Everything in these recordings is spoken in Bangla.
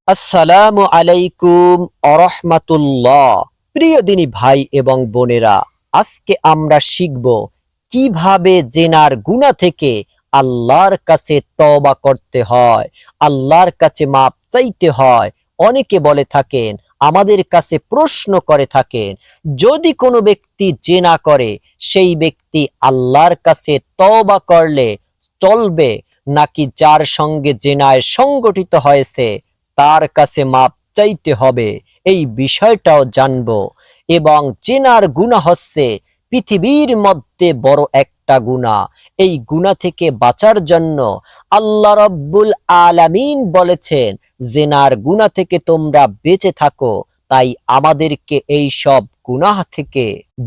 আসসালামু আলাইকুম আরহামাতুল্লাহ। প্রিয় দিনী ভাই এবং বোনেরা, আজকে আমরা শিখব কিভাবে জেনার গুনাহ থেকে আল্লাহর কাছে তওবা করতে হয়, আল্লাহর কাছে মাপ চাইতে হয়। অনেকে বলে থাকেন, আমাদের কাছে প্রশ্ন করে থাকেন, যদি কোনো ব্যক্তি জেনা করে সেই ব্যক্তি আল্লাহর কাছে তওবা করলে চলবে, নাকি যার সঙ্গে জেনায় সংগঠিত হয়েছে তার কাছে মাপ চাইতে হবে? এই বিষয়টাও জানবো। এবং জেনার গুনাহ হচ্ছে পৃথিবীর মধ্যে বড় একটা গুনাহ। এই গুনাহ থেকে বাঁচার জন্য আল্লাহ রাব্বুল আলামিন বলেছেন, জেনার গুনাহ থেকে তোমরা বেঁচে থাকো। তাই আমাদেরকে এই সব গুনাহ থেকে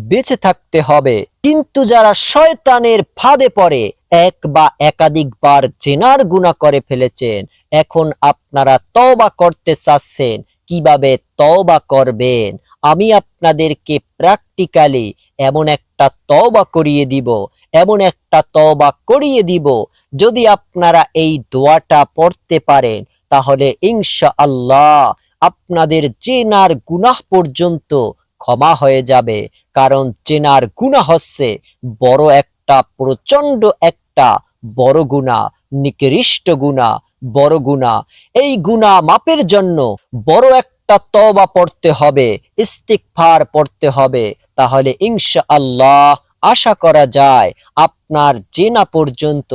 বেঁচে থাকতে হবে। কিন্তু যারা শয়তানের ফাঁদে পড়ে এক বা একাধিকবার জেনার গুনাহ করে ফেলেছেন, এখন আপনারা তওবা করতে চাচ্ছেন, কিভাবে তওবা করবেন আমি আপনাদেরকে প্র্যাকটিক্যালি এমন একটা তওবা করিয়ে দিব, এমন একটা তওবা করিয়ে দিব, যদি আপনারা এই দোয়াটা পড়তে পারেন তাহলে ইনশাআল্লাহ আপনাদের জেনার গুনাহ পর্যন্ত ক্ষমা হয়ে যাবে। কারণ জেনার গুনাহ হচ্ছে বড় একটা, প্রচন্ড একটা বড় গুনাহ, নিকৃষ্ট গুনাহ, বড় গুনাহ। এই গুনাহ মাপের জন্য বড় একটা তওবা পড়তে হবে, ইস্তিগফার পড়তে হবে। তাহলে ইনশাআল্লাহ আশা করা যায় আপনার জেনা পর্যন্ত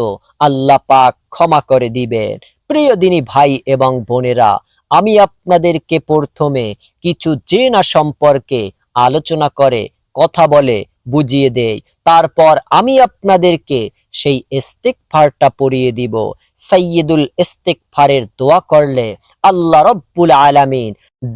আল্লাহ পাক ক্ষমা করে দিবেন। প্রিয় দিনী ভাই এবং বোনেরা, আমি আপনাদেরকে প্রথমে কিছু জেনা সম্পর্কে আলোচনা করে কথা বলে বুঝিয়ে দেই। তারপর আমি আপনাদেরকে সেই ইস্তিগফারটা পড়িয়ে দিব। সাইয়্যিদুল ইস্তিগফারের দোয়া করলে আল্লাহ রাব্বুল আলামিন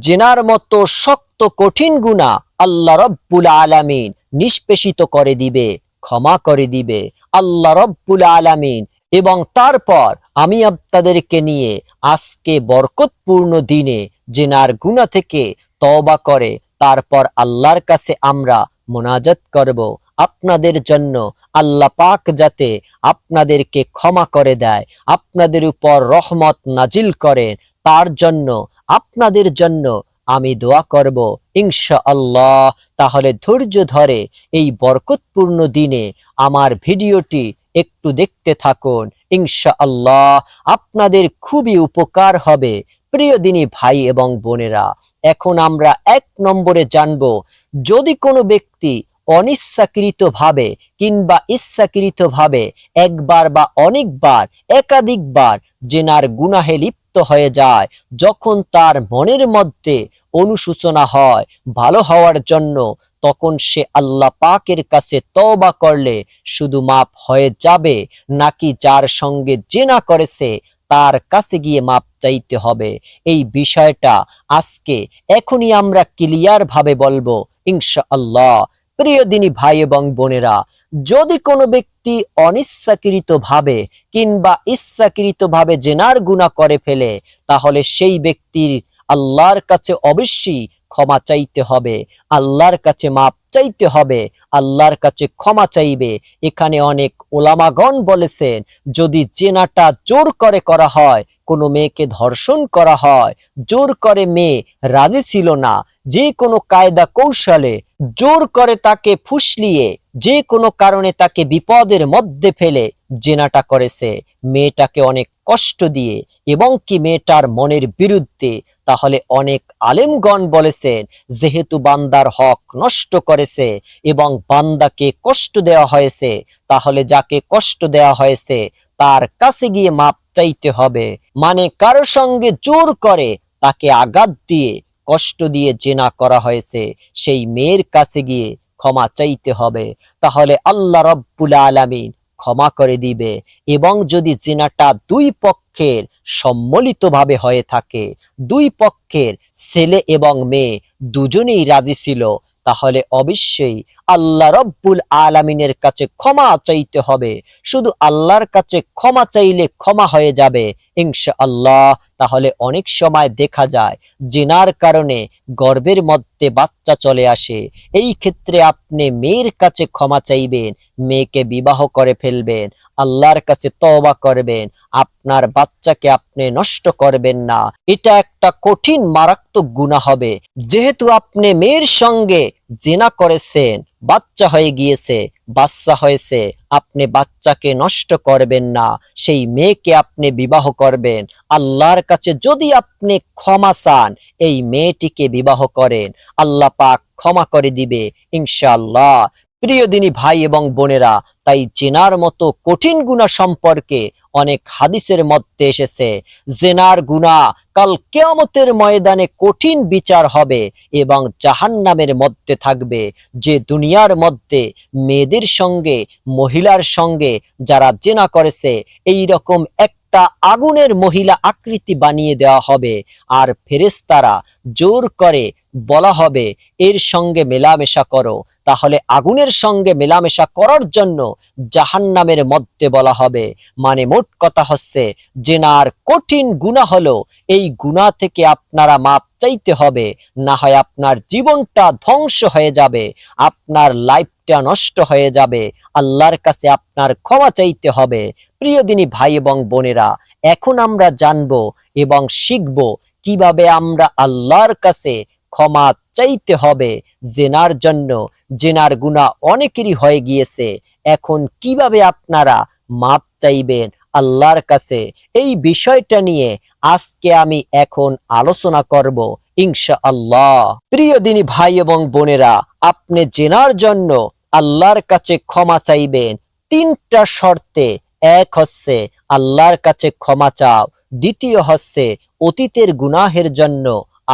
জেনার মতো শক্ত কঠিন গুনাহ আল্লাহ রাব্বুল আলামিন নিষ্পেষিত করে দিবে, ক্ষমা করে দিবে আল্লাহ রাব্বুল আলামিন। এবং তারপর আমি আপনাদেরকে নিয়ে আজকে বরকতপূর্ণ দিনে জেনার গুনাহ থেকে তওবা করে তারপর আল্লাহর কাছে আমরা মোনাজাত করব, আপনাদের জন্য আল্লাহ পাক যাতে আপনাদেরকে ক্ষমা করে দেয়, আপনাদের উপর রহমত নাজিল করেন, তার জন্য আপনাদের জন্য আমি দোয়া করব ইনশাআল্লাহ। তাহলে ধৈর্য ধরে এই বরকতপূর্ণ দিনে আমার ভিডিওটি একটু দেখতে থাকুন, ইনশাআল্লাহ আপনাদের খুবই উপকার হবে। প্রিয় দিনী ভাই এবং বোনেরা, এখন আমরা ১ নম্বরে জানব, যদি কোনো ব্যক্তি অনিচ্ছাকৃতভাবে কিংবা ইচ্ছাকৃতভাবে একবার বা অনেকবার, একাধিকবার জেনার গুনাহে লিপ্ত হয়ে যায়, যখন তার মনের মধ্যে অনুশোচনা হয় ভালো হওয়ার জন্য, তখন সে আল্লাহ পাকের কাছে তওবা করলে শুধু মাপ হয়ে যাবে, নাকি যার সঙ্গে জেনা করেছে তার কাছে গিয়ে মাপ চাইতে হবে? এই বিষয়টা আজকে এখনই আমরা ক্লিয়ার ভাবে বলবো ইনশাআল্লাহ। প্রিয় দিনী ভাই এবং বোনেরা, যদি কোনো ব্যক্তি অনিচ্ছাকৃতভাবে কিংবা ইচ্ছাকৃতভাবে জেনার গুনাহ করে ফেলে, তাহলে সেই ব্যক্তির আল্লাহর কাছে অবশ্যই ক্ষমা চাইতে হবে, আল্লাহর কাছে মাপ চাইতে হবে, আল্লাহর কাছে ক্ষমা চাইবে। এখানে অনেক ওলামাগণ বলেছেন, যদি জেনাটা জোর করে করা হয়, কোনো মেয়েকে ধর্ষণ করা হয়, জোর করে মেয়ে রাজি ছিল না, যে কোনো কায়দা কৌশলে জোর করে তাকে ফুসলিয়ে যে কোনো কারণে তাকে বিপদের মধ্যে ফেলে জেনাটা করেছে, মেয়েটাকে অনেক কষ্ট দিয়ে এবং কি মেয়েটার মনের বিরুদ্ধে, তাহলে অনেক আলেমগণ বলেছেন, যেহেতু বান্দার হক নষ্ট করেছে এবং বান্দাকে কষ্ট দেওয়া হয়েছে, তাহলে যাকে কষ্ট দেওয়া হয়েছে তার কাছে গিয়ে মাপ চাইতে হবে। মানে কারো সঙ্গে জোর করে তাকে আঘাত দিয়ে কষ্ট দিয়ে জেনা করা হয়েছে, সেই মেয়ের কাছে গিয়ে ক্ষমা চাইতে হবে, তাহলে আল্লাহ রাব্বুল আলামিন ক্ষমা করে দিবে। এবং যদি জেনাটা দুই পক্ষের সম্মিলিতভাবে হয়ে থাকে, দুই পক্ষের ছেলে এবং মেয়ে দুজনেই রাজি ছিল, তাহলে অবশ্যই আল্লাহ রাব্বুল আলামিনের কাছে ক্ষমা চাইতে হবে। শুধু আল্লাহর কাছে ক্ষমা চাইলে ক্ষমা হয়ে যাবে ইনশাআল্লাহ। তাহলে অনেক সময় দেখা যায় জিনার কারণে গর্ভের মধ্যে বাচ্চা চলে আসে, এই ক্ষেত্রে আপনি মেয়ের কাছে ক্ষমা চাইবেন, মেয়েকে বিবাহ করে ফেলবেন, আল্লাহর কাছে তওবা করবেন, আপনার বাচ্চাকে আপনি নষ্ট করবেন না। এটা একটা কঠিন মারাত্মক গুনাহ হবে। যেহেতু আপনি মেয়ের সঙ্গে জিনা করেছেন, বাচ্চা হয়ে গিয়েছে, বাচ্চা হয়েছে, আপনি বাচ্চাকে নষ্ট করবেন না, সেই মেয়েকে আপনি বিবাহ করবেন। আল্লাহর কাছে যদি আপনি ক্ষমা চান, এই মেয়েটিকে বিবাহ করেন, আল্লাহ পাক ক্ষমা করে দিবে ইনশাআল্লাহ। প্রিয় দিনী ভাই এবং বোনেরা, তাই জেনার মতো কঠিন গুনাহ সম্পর্কে অনেক হাদিসের মধ্যে এসেছে। জেনার গুনাহ কাল কিয়ামতের ময়দানে কঠিন বিচার হবে এবং জাহান্নামের মধ্যে থাকবে। যে দুনিয়ার মধ্যে মেয়েদের সঙ্গে, মহিলার সঙ্গে যারা জেনা করেছে, এই রকম একটা আগুনের মহিলা আকৃতি বানিয়ে দেওয়া হবে, আর ফেরেশতারা জোর করে বলা হবে এর সঙ্গে মেলামেশা করো। তাহলে আগুনের সঙ্গে মেলামেশা করার জন্য জাহান্নামের মধ্যে বলা হবে। মানে মোট কথা হচ্ছে, জেনার কঠিন গুনাহ হলো, এই গুনাহ থেকে আপনারা মাপ চাইতে হবে, না হয় আপনার জীবনটা ধ্বংস হয়ে যাবে, আপনার লাইফটা নষ্ট হয়ে যাবে, আল্লাহর কাছে আপনার ক্ষমা চাইতে হবে। প্রিয় দিনী ভাই এবং বোনেরা, এখন আমরা জানবো এবং শিখবো কিভাবে আমরা আল্লাহর কাছে ক্ষমা চাইতে হবে জেনার জন্য। জেনার গুনাহ অনেকেরই হয়ে গিয়েছে, এখন কিভাবে আপনারা মাপ চাইবেন আল্লাহর কাছে, এই বিষয়টা নিয়ে আজকে আমি এখন আলোচনা করব ইনশাআল্লাহ। প্রিয় দিনী ভাই এবং বোনেরা, আপনি জেনার জন্য আল্লাহর কাছে ক্ষমা চাইবেন তিনটা শর্তে। এক হচ্ছে আল্লাহর কাছে ক্ষমা চাও, দ্বিতীয় হচ্ছে অতীতের গুনাহের জন্য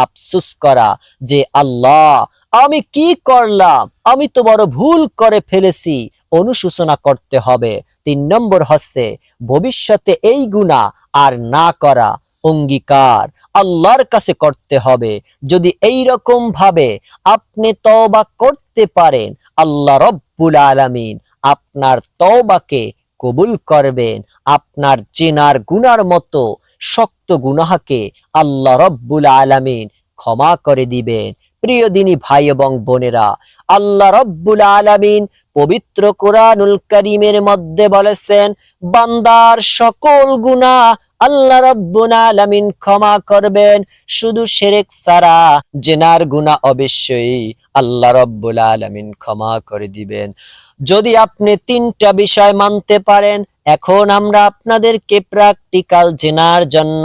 আফসোস করা, যে আল্লাহ আমি কি করলাম, আমি তো বড় ভুল করে ফেলেছি, অনুশোচনা করতে হবে। তিন নম্বর হচ্ছে ভবিষ্যতে এই গুনাহ আর না করা, অঙ্গীকার আল্লাহর কাছে করতে হবে। যদি এই রকম ভাবে আপনি তওবা করতে পারেন, আল্লাহ রব্বুল আলামিন আপনার তওবাকে কবুল করবেন। আপনার জেনার গুনার মতো শক্ত গুনাহকে আল্লাহ রব্বুল আলামিন ক্ষমা করে দিবেন। প্রিয় দিনী ভাই এবং বোনেরা, আল্লাহ রব্বুল আলামিন পবিত্র কোরআনুল কারীমের মধ্যে বলেছেন, বান্দার সকল গুনাহ আল্লাহ রব্বুল আলামিন ক্ষমা করবেন, শুধু শিরক ছাড়া। জেনার গুনাহ অবশ্যই আল্লাহ রব্বুল আলামিন ক্ষমা করে দিবেন, যদি আপনি তিনটা বিষয় মানতে পারেন। এখন আমরা আপনাদেরকে প্র্যাকটিক্যাল জেনার জন্য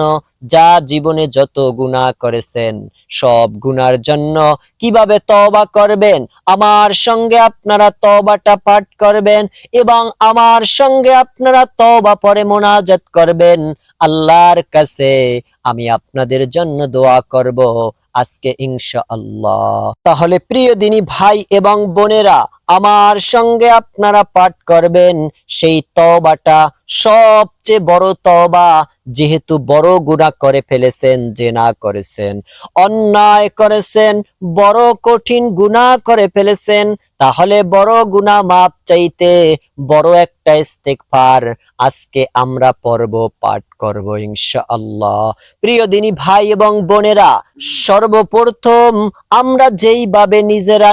যা জীবনে যত গুনাহ করেছেন, সব গুনার জন্য কিভাবে তওবা করবেন, আমার সঙ্গে আপনারা তওবাটা পাঠ করবেন এবং আমার সঙ্গে আপনারা তওবা পরে মোনাজাত করবেন আল্লাহর কাছে। আমি আপনাদের জন্য দোয়া করব আজকে ইনশাআল্লাহ। তাহলে প্রিয় দিনী ভাই এবং বোনেরা, আমার সঙ্গে আপনারা পাঠ করবেন সেই তওবাটা, সবচেয়ে বড় তওবা। যেহেতু বড় গুনাহ করে ফেলেছেন, জিনা করেছেন, অন্যায় করেছেন, বড় কঠিন গুনাহ করে ফেলেছেন, তাহলে বড় গুনাহ মাপ চাইতে বড় একটা ইস্তেগফার আজকে আমরা পড়ব, পাঠ করব ইনশাআল্লাহ। প্রিয় দিনী ভাই এবং বোনেরা, সর্বপ্রথম আমরা যেইভাবে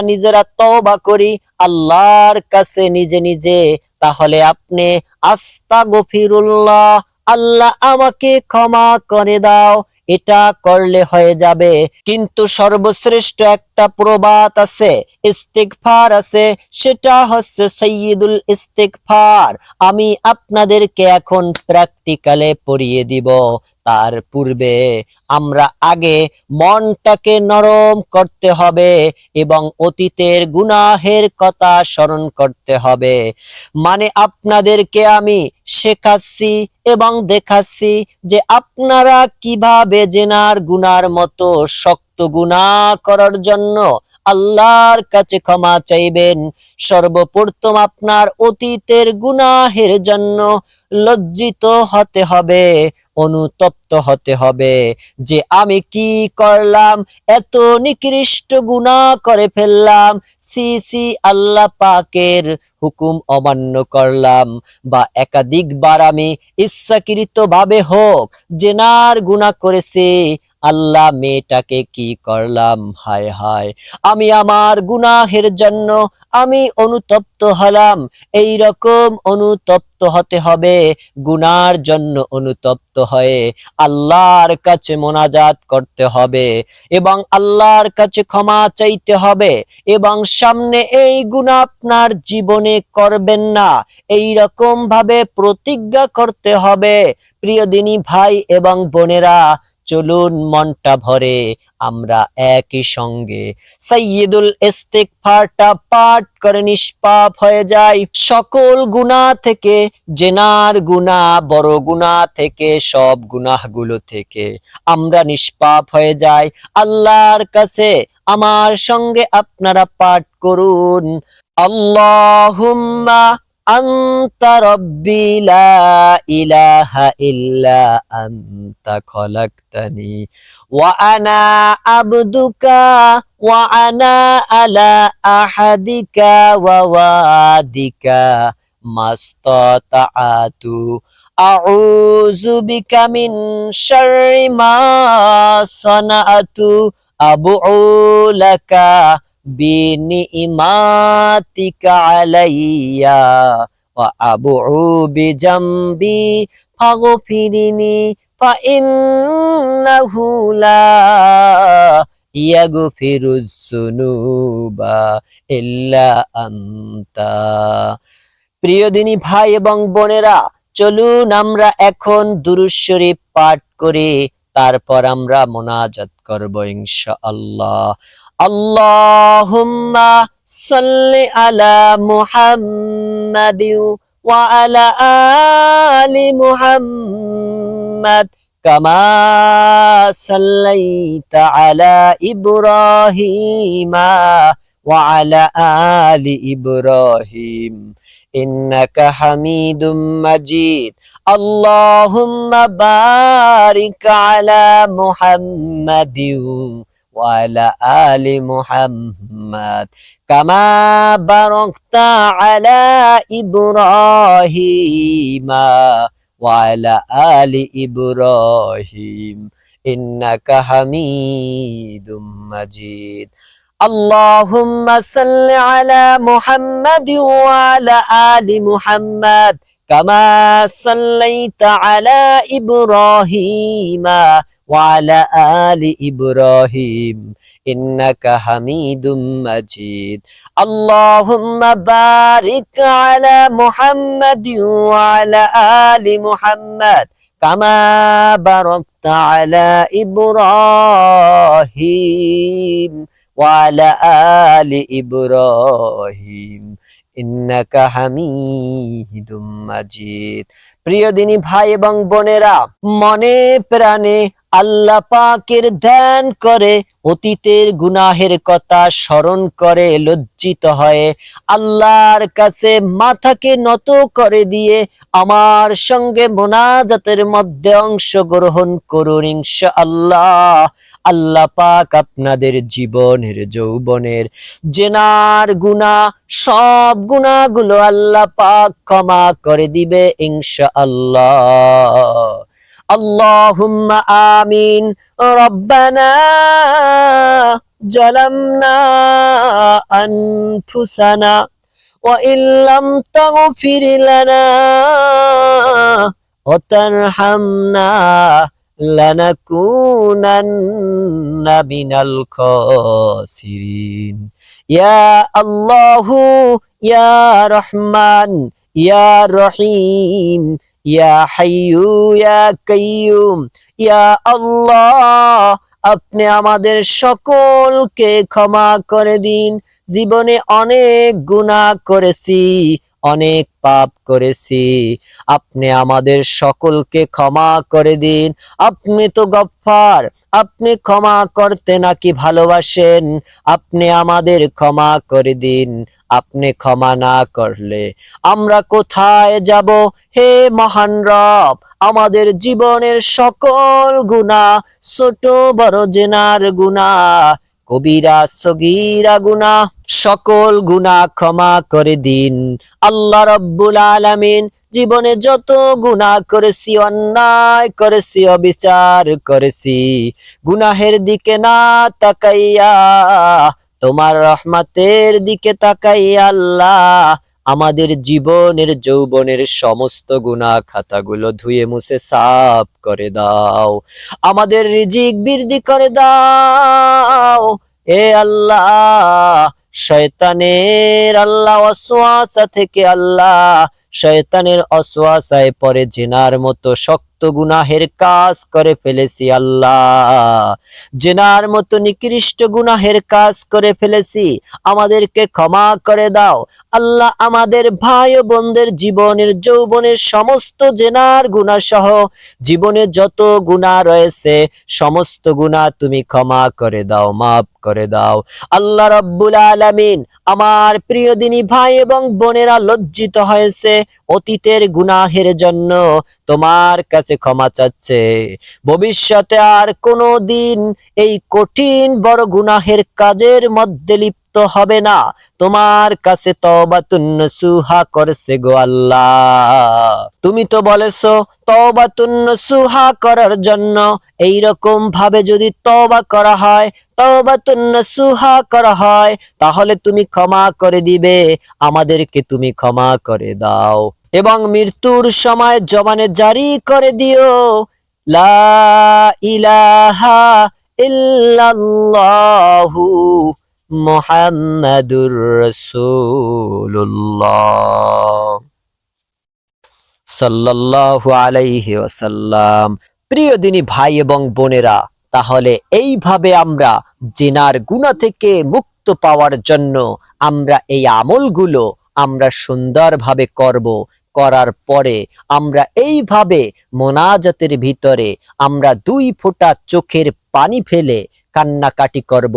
নিজেরা তওবা করি আল্লাহর কাছে নিজে নিজে, তাহলে আপনি আস্তাগফিরুল্লাহ, আল্লাহ আমাকে ক্ষমা করে দাও, এটা করলে হয়ে যাবে। কিন্তু সর্বশ্রেষ্ঠ একটা প্রবাদ আছে, ইস্তিগফার আছে, সেটা হচ্ছে সাইয়্যিদুল ইস্তিগফার। আমি আপনাদেরকে এখন প্র্যাকটিক্যালে পড়িয়ে দিব। তার পূর্বে আমরা আগে মনটাকে নরম করতে হবে এবং অতীতের গুনাহের কথা স্মরণ করতে হবে। মানে আপনাদেরকে আমি শেখাচ্ছি এবং দেখাচ্ছি যে আপনারা কিভাবে জেনার গুনার মতো শক্ত গুনাহ করার জন্য আল্লাহর কাছে ক্ষমা চাইবেন। সর্বপ্রথম আপনার অতীতের গুনাহের জন্য লজ্জিত হতে হবে, অনুতপ্ত হতে হবে, যে আমি কি করলাম, এত নিকৃষ্ট গুনাহ করে ফেললাম, সি সি, আল্লাহ পাকের হুকুম অমান্য করলাম, বা একাধিকবার আমি ইচ্ছাকৃত ভাবে হোক জেনার গুনাহ করেছি, আল্লাহ মেয়েটাকে কি করলাম, হায় হায়, আমি আমার গুনাহের জন্য আমি অনুতপ্ত হলাম। এই রকম অনুতপ্ত হতে হবে, গুনার জন্য অনুতপ্ত হয়ে আল্লাহর কাছে মোনাজাত করতে হবে এবং আল্লাহর কাছে ক্ষমা চাইতে হবে এবং সামনে এই গুনাহ আপনার জীবনে করবেন না, এই রকম ভাবে প্রতিজ্ঞা করতে হবে। প্রিয় দিনী ভাই এবং বোনেরা, চলুন মনটা ভরে আমরা একই সঙ্গে সাইয়্যিদুল ইস্তিগফারটা পাঠ করে নিষ্পাপ হয়ে যাই সকল গুনাহ থেকে, জেনার গুনাহ, বড় গুনাহ থেকে, সব গুনাহগুলো থেকে আমরা নিষ্পাপ হয়ে যাই আল্লাহর কাছে। আমার সঙ্গে আপনারা পাঠ করুন, আল্লাহুম্মা আনতা রব্বি লা ইলাহা ইল্লা আনতা খলাকতানি ওয়া আনা আবদুকা ওয়া আনা আলা আহাদিকা ওয়া ওয়াদিকা মাস্তাতাআতু আউযু বিকা মিন শাররি মা সানাআতু আবুউ লাকা বিনিমাতিকা আলাইয়া ওয়া আবুউ বিজামবি ফাগফিরনি ফাইন্নাহু লা ইয়াগফিরুজ যুনুবা ইল্লা আনতা। প্রিয় দিনী ভাই এবং বোনেরা, চলুন আমরা এখন দুরূদ শরীফ পাঠ করি, তারপর আমরা মোনাজাত করব ইনশাআল্লাহ। আল্লাহুম্মা সাল্লি আলা মুহাম্মাদিন ওয়া আলা আলি মুহাম্মাদ কামা সাল্লাইতা আলা ইব্রাহিমা ওয়া আলা আলি ইব্রাহিম ইন্নাকা হামিদুম মাজিদ। আল্লাহুম্মা বারিক আলা মুহাম্মাদিন ওয়া আলা আলি মুহাম্মাদ কামা বারাকতা আলা ইব্রাহিমা ওয়া আলা আলি ইব্রাহিম ইন্নাকা হামিদুম মাজিদ। আল্লাহুম্মা সাল্লি আলা মুহাম্মাদিন ওয়া আলা আলি মুহাম্মাদ কামা সাল্লাইতা আলা ইব্রাহিমা ওয়া আলা আলি ইব্রাহিম ইন্নাকা হামিদুম মাজিদ। আল্লাহুম্মা বারিক আলা মুহাম্মাদিন ওয়া আলা আলি মুহাম্মাদ কামা বারাকতা আলা ইব্রাহিম ওয়া আলা আলি ইব্রাহিম ইন্নাকা হামিদুম মাজিদ। প্রিয় দিনী ভাই এবং বোনেরা, মনে প্রাণে আল্লাহ পাকের ধ্যান করে, অতীতের গুনাহের কথা স্মরণ করে লজ্জিত হয়ে আল্লাহর কাছে মাথাকে নত করে দিয়ে আমার সঙ্গে মোনাজাতের মধ্যে অংশগ্রহণ করুন ইনশাআল্লাহ। আল্লাহ পাক আপনাদের জীবনের যৌবনের জেনার গুনাহ, সব গুনাহগুলো আল্লাহ পাক ক্ষমা করে দিবে ইনশাআল্লাহ। আল্লাহুম্মা আমিন। রব্বানা জালামনা আনফুসানা ওয়া ইল্লাম তাগফির লানা ওয়া তারহামনা লানাকুনান্না মিনাল খাসিরিন। ইয়া আল্লাহু ইয়া রহমান ইয়া রহিম ইয়া হাইয়ু ইয়া কাইয়ুম। ইয়া আল্লাহ, আপনি আমাদের সকলকে ক্ষমা করে দিন। জীবনে অনেক গুনাহ করেছি, অনেক পাপ করেছি, আপনি আমাদের সকলকে ক্ষমা করে দিন। আপনি তো গফফার, আপনি ক্ষমা করতে নাকি ভালোবাসেন, আপনি আমাদের ক্ষমা করে দিন। আপনি ক্ষমা না করলে আমরা কোথায় যাব? হে মহান রব, আমাদের জীবনের সকল গুনাহ, ছোট বড় জেনার গুনাহ, কবিরা সগীরা গুনাহ, সকল গুনাহ ক্ষমা করে দিন। আল্লাহ রব্বুল আলামিন জীবনে যত গুনাহ করেছি, অন্যায় করেছি, অবিচার করেছি, গুনাহের দিকে না তাকাইয়া তোমার রহমতের দিকে তাকাইয়া আল্লাহ আমাদের জীবনের যৌবনের সমস্ত গুনাহ খাতাগুলো ধুয়ে মুছে সাফ করে দাও। আমাদের রিজিক বৃদ্ধি করে দাও এ আল্লাহ। শয়তানের আল্লাহ ওয়াসওয়াসা থেকে আল্লাহ, শয়তানের ওয়াসওয়াসায় পরে জিনার মতো শক্ত গুনাহের কাজ করে ফেলেছি আল্লাহ, জিনার মতো নিকৃষ্ট গুনাহের কাজ করে ফেলেছি, আমাদেরকে ক্ষমা করে দাও আল্লাহ। আমাদের ভাই ও বোনদের জীবনের যৌবনের সমস্ত জেনার গুনাহ সহ জীবনে যত গুনাহ রয়েছে সমস্ত গুনাহ তুমি ক্ষমা করে দাও, মাফ করে দাও আল্লাহ রাব্বুল আলামিন। আমার প্রিয় দিনী ভাই এবং বোনেরা লজ্জিত হয়েছে, অতীতের গুনাহের জন্য তোমার কাছে ক্ষমা চাচ্ছে, ভবিষ্যতে আর কোনো দিন এই কঠিন বড় গুনাহের কাজের মধ্যে লিপ্ত হবে না। তোমার কাছে তওবাতুন নসুহা করছে গো আল্লাহ। তুমি তো বলেছো তওবাতুন নসুহা করার জন্য এইরকম ভাবে যদি তওবা করা হয়, তওবাতুন নসুহা করা হয়, তাহলে তুমি ক্ষমা করে দিবে, আমাদেরকে তুমি ক্ষমা করে দাও এবং মৃত্যুর সময় জবানে জারি করে দিও লা ইলাহা ইল্লাল্লাহু মুহাম্মাদুর রাসূলুল্লাহ সাল্লাল্লাহু আলাইহি ওয়াসাল্লাম। প্রিয় দিনী ভাই এবং বোনেরা, তাহলে এইভাবে আমরা জিনার গুনাহ থেকে মুক্ত পাওয়ার জন্য আমরা এই আমলগুলো আমরা সুন্দরভাবে করব। করার পরে আমরা এইভাবে মোনাজাতের ভিতরে আমরা 2 ফোঁটা চোখের পানি ফেলে কান্নাকাটি করব।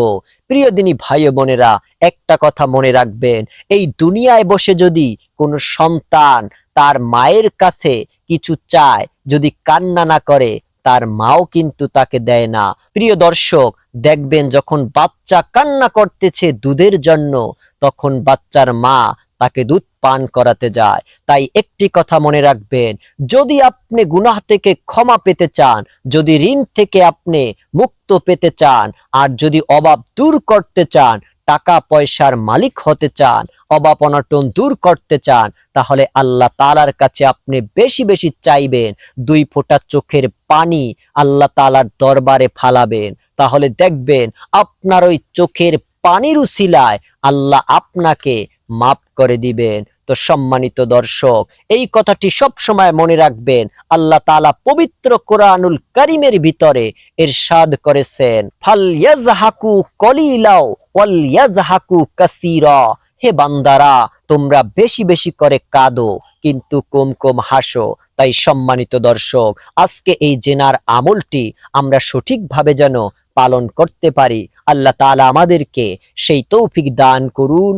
প্রিয় দিনী ভাই ও বোনেরা, একটা কথা মনে রাখবেন, এই দুনিয়ায় বসে যদি কোনো সন্তান তার মায়ের কাছে কিছু চায়, যদি কান্না না করে, তার মাও কিন্তু তাকে দেয় না। প্রিয় দর্শক, দেখবেন যখন বাচ্চা কান্না করতেছে দুধের জন্য, তখন বাচ্চার মা তাকে দুধ পান করাতে যায়। তাই একটি কথা মনে রাখবেন, যদি আপনি গুনাহ থেকে ক্ষমা পেতে চান, যদি ঋণ থেকে আপনি মুক্ত পেতে চান, আর যদি অভাব দূর করতে চান, টাকা পয়সার মালিক হতে চান, অভাব অনটন দূর করতে চান, তাহলে আল্লাহ তাআলার কাছে আপনি বেশি বেশি চাইবেন, 2 ফোঁটা চোখের পানি আল্লাহ তাআলার দরবারে ফালাবেন, তাহলে দেখবেন আপনার ওই চোখের পানির উসিলায় আল্লাহ আপনাকে মাফ করে দিবেন। তো সম্মানিত দর্শক, এই কথাটি সব সময় মনে রাখবেন। আল্লাহ তাআলা পবিত্র কোরআনুল কারীমের ভিতরে ইরশাদ করেছেন, ফালইয়াজহাকু কলিলাও ওয়ালইয়াজহাকু কাসীরা। হে বান্দারা, তোমরা বেশি বেশি করে কাঁদো কিন্তু কম কম হাসো। তাই সম্মানিত দর্শক, আজকে এই জেনার আমলটি আমরা সঠিকভাবে যেন পালন করতে পারি, আল্লাহ তাআলা আমাদেরকে সেই তৌফিক দান করুন।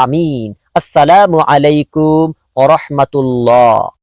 আমিন। আসসালামু আলাইকুম ওয়া রাহমাতুল্লাহ।